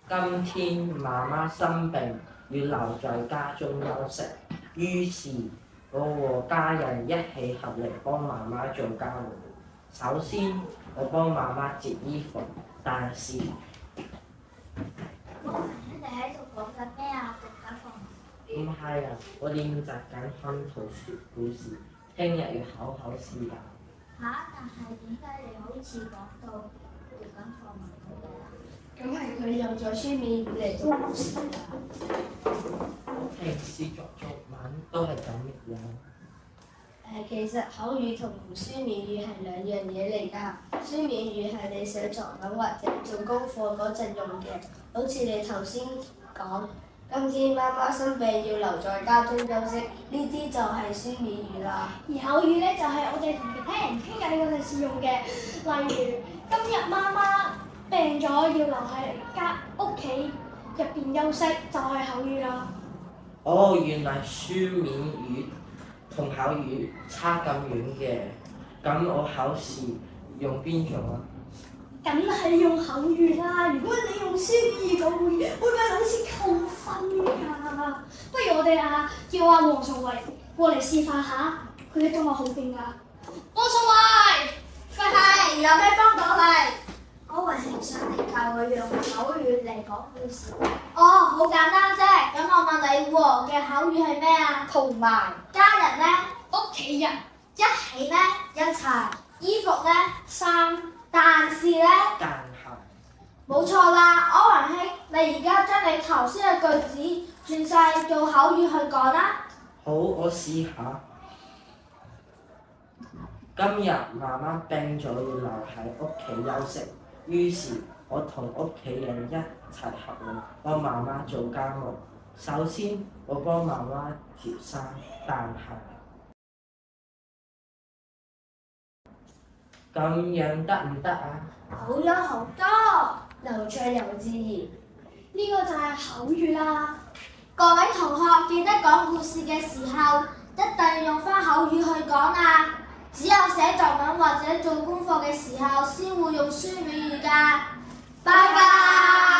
今天媽媽生病，要留在家中休息，於是我和家人一起合力幫媽媽做家務。首先，我幫媽媽摺衣服，但是你哋喺度講緊咩啊？讀緊課文？唔係啊，我練習緊看圖說故事，聽日要考試㗎。但係點解你好似講到讀緊課文咁嘅啦？咁係佢用咗書面語嚟讀故事啦。平時作作文都係咁樣。其實口語同書面語係兩樣嘢嚟㗎。書面語係你寫作文或者做功課嗰陣用嘅，好似你頭先講，今天媽媽生病要留在家中休息，呢啲就係書面語啦。而口語咧就係我哋同其他人傾偈嗰陣時用嘅，例如今日媽媽病咗要留喺屋企入邊休息，就係口語啦。哦，原來書面語同口語差咁遠嘅，咁我考試用邊種啊？梗係用口語啦！如果你用書面語講會俾老師扣分㗎。不如我哋叫黃崇偉過嚟示範下，佢嘅中文好勁㗎。黃崇偉，係，有咩幫到你？我還係想你教我用口語嚟講故事。哦，好簡單啫。咁我問你喎嘅口語係咩啊？同埋。家人呢？屋企人。一起呢？一齊。衣服呢？衫。但是呢？但係冇錯啦，歐雲兄，你而家將你頭先嘅句子轉晒做口語去講啦。好，我試下。今日媽媽病咗，要留喺屋企休息，於是我同屋企人一齊合力幫媽媽做家務。首先，我幫媽媽摺衫，但係咁樣得唔得啊？好咗好多，流暢又自然。呢個就係口語啦。各位同學記得講故事嘅時候，一定要用返口語去講啊！只有寫作文或者做功課嘅時候先會用書面語㗎。拜拜。